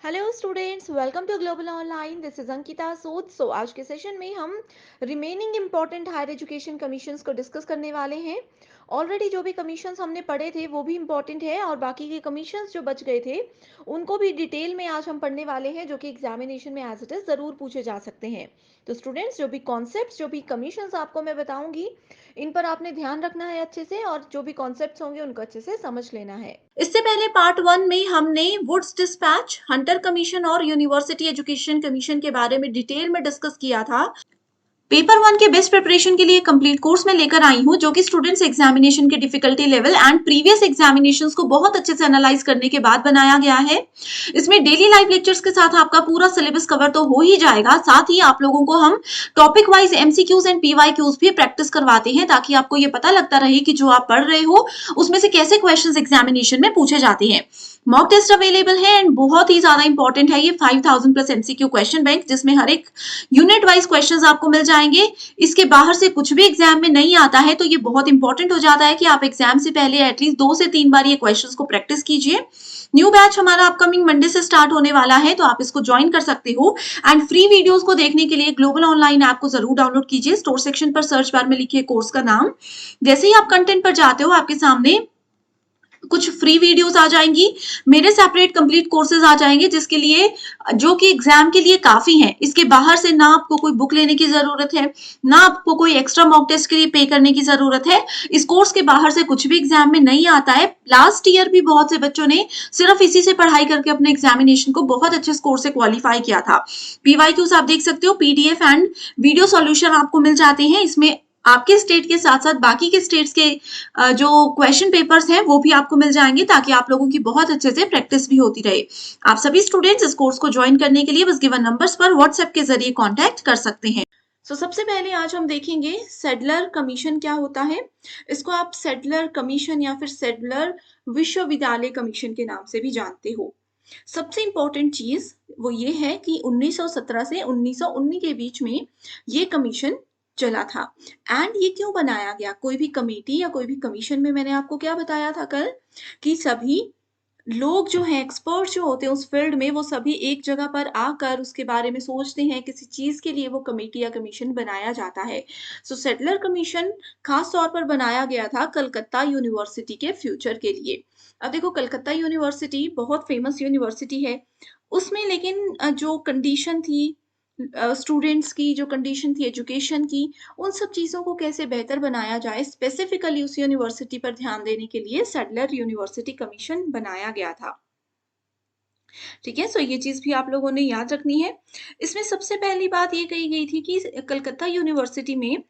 Hello students, welcome to global online. This is Ankita Sood. आज के session में हम remaining important higher education commissions को डिस्कस करने वाले हैं। ऑलरेडी जो भी कमीशंस हमने पढ़े थे वो भी इम्पॉर्टेंट है, और बाकी के कमीशंस जो बच गए थे उनको भी डिटेल में आज हम पढ़ने वाले हैं, जो कि एग्जामिनेशन में एज इट इज ज़रूर पूछे जा सकते हैं। तो स्टूडेंट्स, जो भी कॉन्सेप्ट्स, जो भी कमीशंस आपको मैं बताऊंगी, इन पर आपने ध्यान रखना है अच्छे से, और जो भी कॉन्सेप्ट्स होंगे उनको अच्छे से समझ लेना है। इससे पहले पार्ट 1 में हमने वुड्स डिस्पैच, हंटर कमीशन और यूनिवर्सिटी एजुकेशन कमीशन के बारे में डिटेल में डिस्कस किया था। पेपर 1 के बेस्ट प्रिपरेशन के लिए कंप्लीट कोर्स में लेकर आई हूं, जो कि स्टूडेंट्स एग्जामिनेशन के difficulty level and previous examinations को बहुत अच्छे से एनालाइज करने के बाद बनाया गया है। इसमें डेली लाइव लेक्चर्स के साथ आपका पूरा सिलेबस कवर तो हो ही जाएगा, साथ ही आप लोगों को हम topic wise MCQs and PYQs भी प्रैक्टिस करवाते हैं, ताकि आपको ये पता लगता रहे कि जो आप पढ़ रहे हो उसमें से कैसे क्वेश्चंस एग्जामिनेशन में पूछे जाते हैं। मॉक टेस्ट अवेलेबल है एंड बहुत ही ज्यादा इंपॉर्टेंट है ये 5000 प्लस एमसीक्यू क्वेश्चन बैंक, जिसमें हर एक यूनिट वाइज क्वेश्चंस आपको मिल जाएंगे। इसके बाहर से कुछ भी एग्जाम में नहीं आता है, तो ये बहुत इंपॉर्टेंट हो जाता है कि आप एग्जाम से पहले एटलीस्ट 2 से 3 बार ये क्वेश्चंस को प्रैक्टिस कीजिए। न्यू बैच हमारा अपकमिंग मंडे से स्टार्ट होने वाला है, तो आप इसको ज्वाइन कर सकते हो। एंड फ्री वीडियोस को देखने के लिए ग्लोबल ऑनलाइन ऐप को जरूर डाउनलोड कीजिए। स्टोर सेक्शन पर सर्च बार में लिखिए कोर्स का नाम। जैसे ही आप कंटेंट पर जाते हो, आपके सामने कुछ फ्री वीडियोस आ जाएंगी, मेरे सेपरेट कंप्लीट कोर्सेज आ जाएंगे, जिसके लिए जो कि एग्जाम के लिए काफी है। इसके बाहर से ना आपको कोई बुक लेने की जरूरत है, ना आपको कोई एक्स्ट्रा मॉक टेस्ट के लिए पे करने की जरूरत है। इस कोर्स के बाहर से कुछ भी एग्जाम में नहीं आता है। लास्ट ईयर भी बहुत से बच्चों ने सिर्फ इसी से पढ़ाई करके अपने एग्जामिनेशन को बहुत अच्छे स्कोर से क्वालिफाई किया था। पीवाईक्यूज आप देख सकते हो, पीडीएफ एंड वीडियो सॉल्यूशन आपको मिल जाते हैं। इसमें आपके स्टेट के साथ साथ बाकी के स्टेट्स के जो क्वेश्चन पेपर्स हैं वो भी आपको मिल जाएंगे, ताकि आप लोगों की बहुत अच्छे से प्रैक्टिस भी होती रहे। आप सभी स्टूडेंट्स इस कोर्स को ज्वाइन करने के लिए बस गिवन नंबर्स पर व्हाट्सएप के जरिए कांटेक्ट कर सकते हैं। सबसे पहले आज हम देखेंगे सेडलर कमीशन क्या होता है। इसको आप सेडलर कमीशन या फिर सेडलर विश्वविद्यालय कमीशन के नाम से भी जानते हो। सबसे इंपॉर्टेंट चीज वो ये है कि 1917 से 1919 के बीच में ये कमीशन चला था। एंड ये क्यों बनाया गया? कोई भी कमेटी या कोई भी कमीशन में मैंने आपको क्या बताया था कल, कि सभी लोग जो हैं, एक्सपर्ट जो होते हैं उस फील्ड में, वो सभी एक जगह पर आकर उसके बारे में सोचते हैं। किसी चीज के लिए वो कमेटी या कमीशन बनाया जाता है। सेटलर कमीशन खास तौर पर बनाया गया था कलकत्ता यूनिवर्सिटी के फ्यूचर के लिए। अब देखो, कलकत्ता यूनिवर्सिटी बहुत फेमस यूनिवर्सिटी है। उसमें लेकिन जो कंडीशन थी स्टूडेंट्स की, जो कंडीशन थी एजुकेशन की, उन सब चीज़ों को कैसे बेहतर बनाया जाए, स्पेसिफिकली उस यूनिवर्सिटी पर ध्यान देने के लिए सेडलर यूनिवर्सिटी कमीशन बनाया गया था। ठीक है, सो ये चीज भी आप लोगों ने याद रखनी है। इसमें सबसे पहली बात ये कही गई थी कि कलकत्ता यूनिवर्सिटी में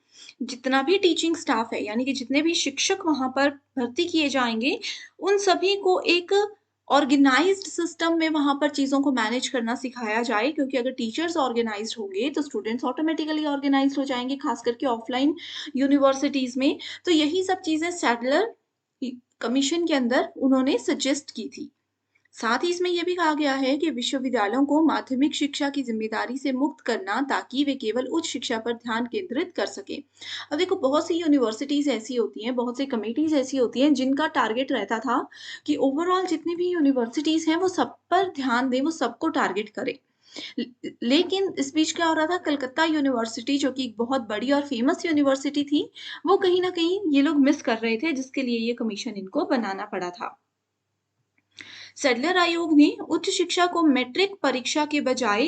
जितना भी टीचिंग स्टाफ है, यानी कि जितने भी शिक्षक वहां पर भर्ती किए जाएंगे, उन सभी को एक ऑर्गेनाइज्ड सिस्टम में वहां पर चीजों को मैनेज करना सिखाया जाए। क्योंकि अगर टीचर्स ऑर्गेनाइज्ड होंगे तो स्टूडेंट्स ऑटोमेटिकली ऑर्गेनाइज्ड हो जाएंगे, खास करके ऑफलाइन यूनिवर्सिटीज में। तो यही सब चीजें सैडलर कमीशन के अंदर उन्होंने सजेस्ट की थी। साथ ही इसमें यह भी कहा गया है कि विश्वविद्यालयों को माध्यमिक शिक्षा की जिम्मेदारी से मुक्त करना, ताकि वे केवल उच्च शिक्षा पर ध्यान केंद्रित कर सके। अब देखो, बहुत सी यूनिवर्सिटीज ऐसी होती हैं, बहुत सी कमेटीज ऐसी होती हैं जिनका टारगेट रहता था कि ओवरऑल जितनी भी यूनिवर्सिटीज हैं वो सब पर ध्यान दें, वो सबको टारगेट करें। लेकिन इस बीच क्या हो रहा था, कलकत्ता यूनिवर्सिटी जो कि एक बहुत बड़ी और फेमस यूनिवर्सिटी थी, वो कहीं ना कहीं ये लोग मिस कर रहे थे, जिसके लिए ये कमीशन इनको बनाना पड़ा था। सेडलर आयोग ने उच्च शिक्षा को मैट्रिक परीक्षा के बजाय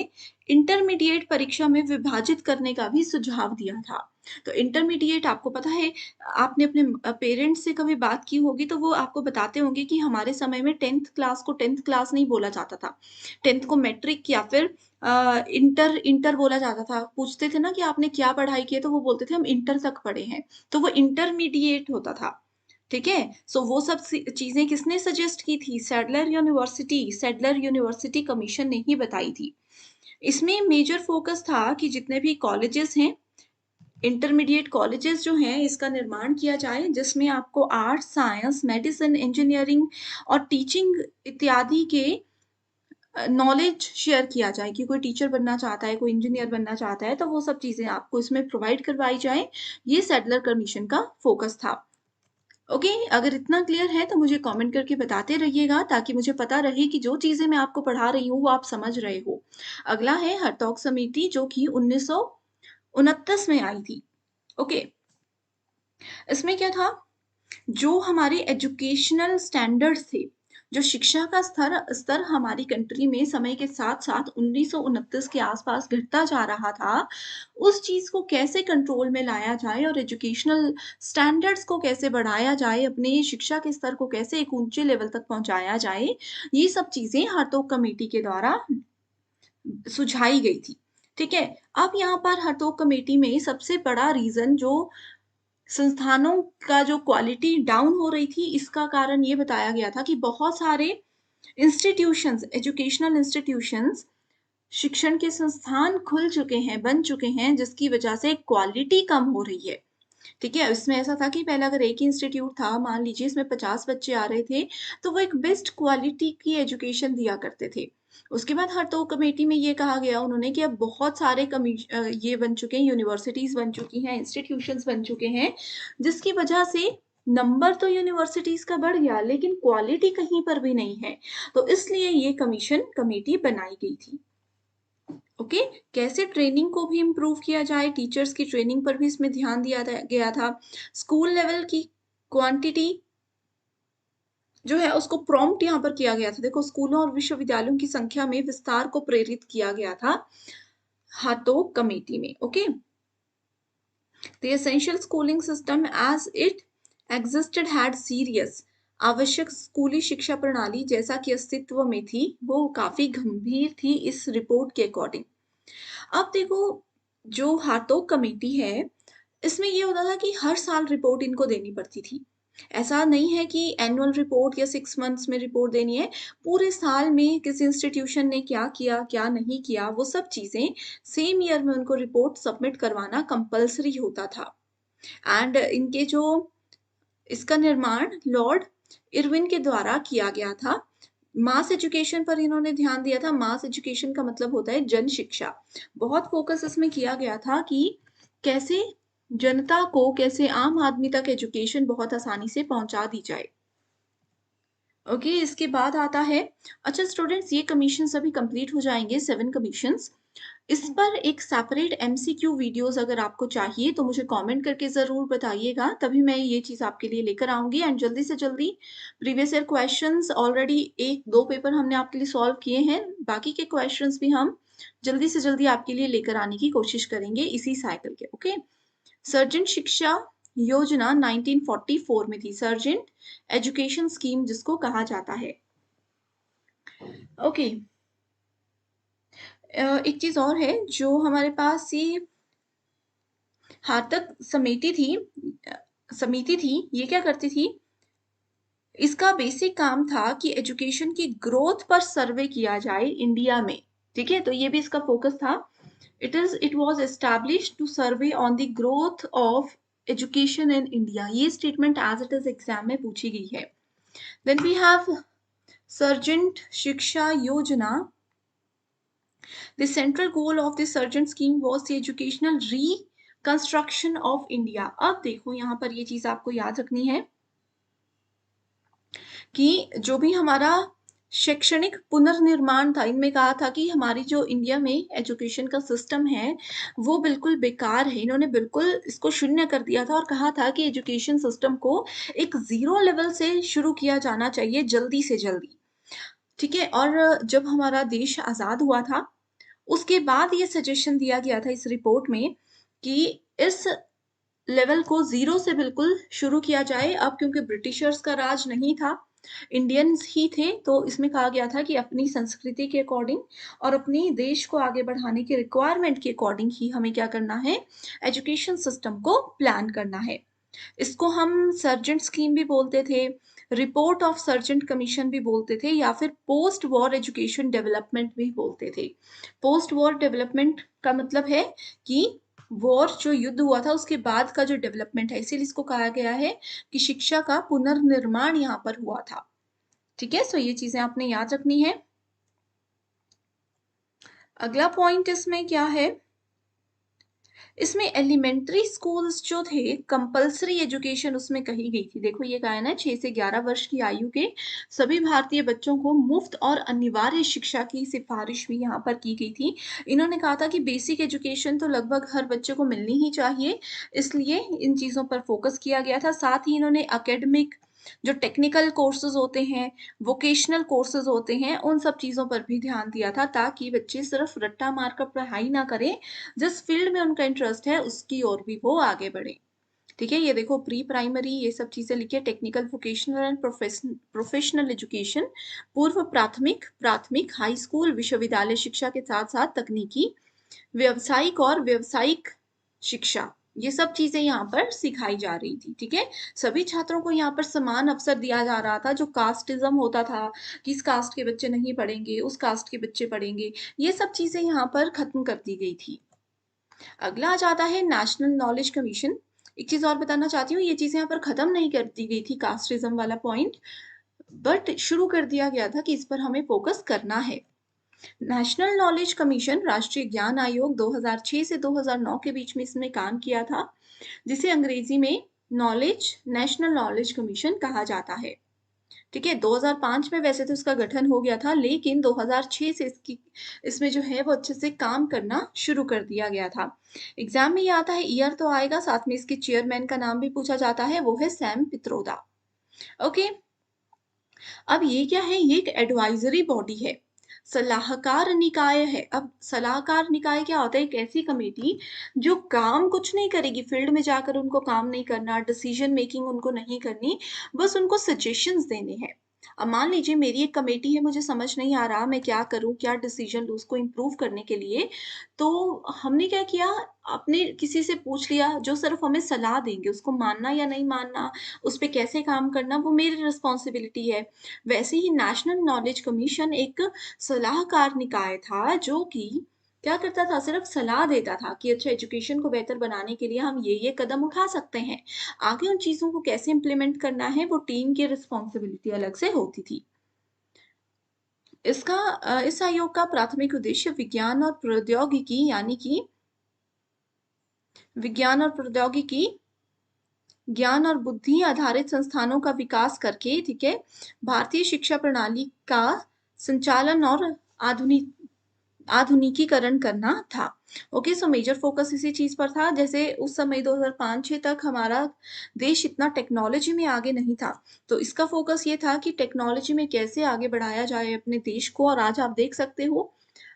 इंटरमीडिएट परीक्षा में विभाजित करने का भी सुझाव दिया था। तो इंटरमीडिएट आपको पता है, आपने अपने पेरेंट्स से कभी बात की होगी तो वो आपको बताते होंगे कि हमारे समय में 10th क्लास को 10th क्लास नहीं बोला जाता था। 10th को मैट्रिक या फिर इंटर इंटर बोला जाता था। पूछते थे ना कि आपने क्या पढ़ाई की है, तो वो बोलते थे हम इंटर तक पढ़े हैं, तो वो इंटरमीडिएट होता था। ठीक है, सो वो सब चीजें किसने सजेस्ट की थी? सेडलर यूनिवर्सिटी कमीशन ने ही बताई थी। इसमें मेजर फोकस था कि जितने भी कॉलेजेस हैं, इंटरमीडिएट कॉलेजेस जो हैं, इसका निर्माण किया जाए, जिसमें आपको आर्ट्स, साइंस, मेडिसिन, इंजीनियरिंग और टीचिंग इत्यादि के नॉलेज शेयर किया जाए। कि कोई टीचर बनना चाहता है, कोई इंजीनियर बनना चाहता है, तो वो सब चीजें आपको इसमें प्रोवाइड करवाई जाए। ये सेडलर कमीशन का फोकस था। ओके, अगर इतना क्लियर है तो मुझे कमेंट करके बताते रहिएगा, ताकि मुझे पता रहे कि जो चीज़ें मैं आपको पढ़ा रही हूँ वो आप समझ रहे हो। अगला है हरतोक समिति, जो कि 1929 में आई थी। ओके, इसमें क्या था, जो हमारे एजुकेशनल स्टैंडर्ड्स थे, जो शिक्षा का स्तर स्तर हमारी कंट्री में समय के साथ-साथ 1929 के आस-पास घटता जा रहा था, उस चीज़ को कैसे कंट्रोल में लाया जाए और एजुकेशनल स्टैंडर्ड्स को कैसे बढ़ाया जाए, अपने शिक्षा के स्तर को कैसे एक ऊँचे लेवल तक पहुँचाया जाए, ये सब चीज़ें हरतोक कमेटी के द्वारा सुझाई गई थी। ठीक है? अब यहाँ पर हरतोक कमेटी में सबसे बड़ा रीज़न जो संस्थानों का जो क्वालिटी डाउन हो रही थी, इसका कारण ये बताया गया था कि बहुत सारे इंस्टीट्यूशंस, एजुकेशनल इंस्टीट्यूशंस, शिक्षण के संस्थान खुल चुके हैं, बन चुके हैं, जिसकी वजह से क्वालिटी कम हो रही है। ठीक है? इसमें ऐसा था कि पहले अगर एक ही इंस्टीट्यूट था, मान लीजिए इसमें 50 बच्चे आ रहे थे, तो वो एक बेस्ट क्वालिटी की एजुकेशन दिया करते थे। उसके बाद हरतोक कमेटी में ये कहा गया उन्होंने कि अब बहुत सारे ये बन चुके हैं, यूनिवर्सिटीज़ बन चुकी हैं, इंस्टीट्यूशंस बन चुके हैं, जिसकी वजह से नंबर तो यूनिवर्सिटीज़ का बढ़ गया, लेकिन क्वालिटी कहीं पर भी नहीं है। तो इसलिए ये कमेटी बनाई गई थी। ओके, कैसे ट्रेनिंग को भी इम्प्रूव किया जाए, टीचर्स की ट्रेनिंग पर भी इसमें ध्यान दिया गया था। स्कूल लेवल की क्वांटिटी जो है उसको प्रॉम्प्ट यहाँ पर किया गया था। देखो, स्कूलों और विश्वविद्यालयों की संख्या में विस्तार को प्रेरित किया गया था हाथों कमेटी में। Okay, the essential schooling system as it existed had serious, आवश्यक स्कूली शिक्षा प्रणाली जैसा कि अस्तित्व में थी, वो काफी गंभीर थी इस रिपोर्ट के अकॉर्डिंग। अब देखो, जो हाथों कमेटी है, इसमें ये होता था कि हर साल रिपोर्ट इनको देनी पड़ती थी। ऐसा नहीं है कि एनुअल रिपोर्ट या 6 मंथ्स में रिपोर्ट देनी है। पूरे साल में किसी इंस्टीट्यूशन ने क्या किया, क्या नहीं किया, वो सब चीज़ें सेम ईयर में उनको रिपोर्ट सबमिट करवाना कंपल्सरी होता था। एंड इनके जो इसका निर्माण लॉर्ड इरविन के द्वारा किया गया था। मास एजुकेशन पर इन्होंने ध्यान दिया था। मास एजुकेशन का मतलब होता है जन शिक्षा। बहुत फोकस इसमें किया गया था कि कैसे जनता को, कैसे आम आदमी तक एजुकेशन बहुत आसानी से पहुंचा दी जाए। ओके, इसके बाद आता है, अच्छा स्टूडेंट्स, ये कमीशन सभी कंप्लीट हो जाएंगे, 7 कमीशंस। इस पर एक सेपरेट एमसीक्यू वीडियोस अगर आपको चाहिए तो मुझे कमेंट करके ज़रूर बताइएगा, तभी मैं ये चीज़ आपके लिए लेकर आऊँगी। एंड जल्दी से जल्दी previous year questions already 1-2 paper हमने आपके लिए सॉल्व किए हैं, बाकी के क्वेश्चंस भी हम जल्दी से जल्दी आपके लिए लेकर आने की कोशिश करेंगे इसी साइकिल के। ओके, सर्जेंट शिक्षा योजना 1944 में थी, सर्जेंट एजुकेशन स्कीम जिसको कहा जाता है। ओके, एक चीज़ और है जो हमारे पास ये हार्तक समिति थी, ये क्या करती थी? इसका बेसिक काम था कि एजुकेशन की ग्रोथ पर सर्वे किया जाए इंडिया में। ठीक है, तो ये भी इसका फोकस था। It was established to survey on the growth of education in India. ये statement as it is exam में पूछी गई है। देन वी हैव सर्जेंट शिक्षा योजना। The central goal of the Sargent scheme was the educational reconstruction of India. अब देखो, यहाँ पर ये चीज आपको याद रखनी है कि जो भी हमारा शैक्षणिक पुनर्निर्माण था, इनमें कहा था कि हमारी जो इंडिया में एजुकेशन का सिस्टम है वो बिल्कुल बेकार है। इन्होंने बिल्कुल इसको शून्य कर दिया था और कहा था कि एजुकेशन सिस्टम को एक जीरो लेवल से शुरू किया जाना चाहिए, जल्दी से जल्दी। ठीक है, और जब हमारा देश आजाद हुआ था, उसके बाद ये सजेशन दिया गया था इस रिपोर्ट में कि इस लेवल को ज़ीरो से बिल्कुल शुरू किया जाए। अब क्योंकि ब्रिटिशर्स का राज नहीं था, इंडियंस ही थे, तो इसमें कहा गया था कि अपनी संस्कृति के अकॉर्डिंग और अपनी देश को आगे बढ़ाने की रिक्वायरमेंट के अकॉर्डिंग ही हमें क्या करना है, एजुकेशन सिस्टम को प्लान करना है। इसको हम सर्जेंट स्कीम भी बोलते थे, रिपोर्ट ऑफ सर्जेंट कमीशन भी बोलते थे, या फिर पोस्ट वॉर एजुकेशन डेवलपमेंट भी बोलते थे। पोस्ट वॉर डेवलपमेंट का मतलब है कि वॉर, जो युद्ध हुआ था उसके बाद का जो डेवलपमेंट है, इसीलिए इसको कहा गया है कि शिक्षा का पुनर्निर्माण यहाँ पर हुआ था। ठीक है, सो ये चीजें आपने याद रखनी है। अगला पॉइंट इसमें क्या है, इसमें एलिमेंट्री स्कूल्स जो थे कंपल्सरी एजुकेशन उसमें कही गई थी। देखो ये कहा है ना 6 से 11 वर्ष की आयु के सभी भारतीय बच्चों को मुफ्त और अनिवार्य शिक्षा की सिफारिश भी यहाँ पर की गई थी। इन्होंने कहा था कि बेसिक एजुकेशन तो लगभग हर बच्चे को मिलनी ही चाहिए, इसलिए इन चीज़ों पर फोकस किया गया था। साथ ही इन्होंने एकेडमिक जो टेक्निकल कोर्सेज होते हैं, वोकेशनल कोर्सेज होते हैं, उन सब चीज़ों पर भी ध्यान दिया था ताकि बच्चे सिर्फ रट्टा मार कर पढ़ाई ना करें, जिस फील्ड में उनका इंटरेस्ट है उसकी ओर भी वो आगे बढ़े। ठीक है, ये देखो प्री प्राइमरी ये सब चीजें लिखी है, technical, vocational and professional education, पूर्व प्राथमिक, प्राथमिक, हाई स्कूल, विश्वविद्यालय शिक्षा के साथ साथ तकनीकी, व्यावसायिक और व्यावसायिक शिक्षा, ये सब चीजें यहाँ पर सिखाई जा रही थी। ठीक है, सभी छात्रों को यहाँ पर समान अवसर दिया जा रहा था। जो कास्टिज्म होता था कि इस कास्ट के बच्चे नहीं पढ़ेंगे, उस कास्ट के बच्चे पढ़ेंगे, ये सब चीजें यहाँ पर खत्म कर दी गई थी। अगला आ जाता है नेशनल नॉलेज कमीशन। एक चीज और बताना चाहती हूँ, ये चीजें यहाँ पर खत्म नहीं कर दी गई थी कास्टिज्म वाला पॉइंट, बट शुरू कर दिया गया था कि इस पर हमें फोकस करना है। नेशनल नॉलेज कमीशन राष्ट्रीय ज्ञान आयोग 2006 से 2009 के बीच में इसने काम किया था, जिसे अंग्रेजी में नेशनल नॉलेज कमीशन कहा जाता है। ठीक है, 2005 में वैसे तो इसका गठन हो गया था, लेकिन 2006 से इसमें जो है वो अच्छे से काम करना शुरू कर दिया गया था। एग्जाम में ये आता है, ईयर तो आएगा, साथ में इसके चेयरमैन का नाम भी पूछा जाता है, वो है सैम पित्रोदा। ओके, अब ये क्या है, ये एक एडवाइजरी बॉडी है, सलाहकार निकाय है। अब सलाहकार निकाय क्या होता है, एक ऐसी कमेटी जो काम कुछ नहीं करेगी, फील्ड में जाकर उनको काम नहीं करना, डिसीजन मेकिंग उनको नहीं करनी, बस उनको सजेशंस देने हैं। अब मान लीजिए मेरी एक कमेटी है, मुझे समझ नहीं आ रहा मैं क्या करूं, क्या डिसीजन लूं उसको इम्प्रूव करने के लिए, तो हमने क्या किया, अपने किसी से पूछ लिया जो सिर्फ हमें सलाह देंगे, उसको मानना या नहीं मानना, उस पे कैसे काम करना, वो मेरी रिस्पॉन्सिबिलिटी है। वैसे ही नेशनल नॉलेज कमीशन एक सलाहकार निकाय था जो कि क्या करता था, सिर्फ सलाह देता था कि अच्छा एजुकेशन को बेहतर बनाने के लिए हम ये कदम उठा सकते हैं। आगे उन चीजों को कैसे इम्प्लीमेंट करना है वो टीम की रिस्पॉन्सिबिलिटी अलग से होती थी। इस आयोग का प्राथमिक उद्देश्य विज्ञान और प्रौद्योगिकी, ज्ञान और बुद्धि आधारित संस्थानों का विकास करके, ठीक है, भारतीय शिक्षा प्रणाली का संचालन और आधुनिकीकरण करना था। ओके, सो मेजर फोकस इसी चीज पर था। जैसे उस समय 2005-6 तक हमारा देश इतना टेक्नोलॉजी में आगे नहीं था, तो इसका फोकस ये था कि टेक्नोलॉजी में कैसे आगे बढ़ाया जाए अपने देश को। और आज आप देख सकते हो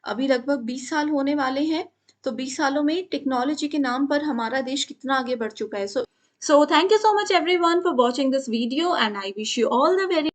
अभी लगभग 20 साल होने वाले हैं, तो 20 सालों में टेक्नोलॉजी के नाम पर हमारा देश कितना आगे बढ़ चुका है। So thank you so much everyone for watching this video and I wish you all the very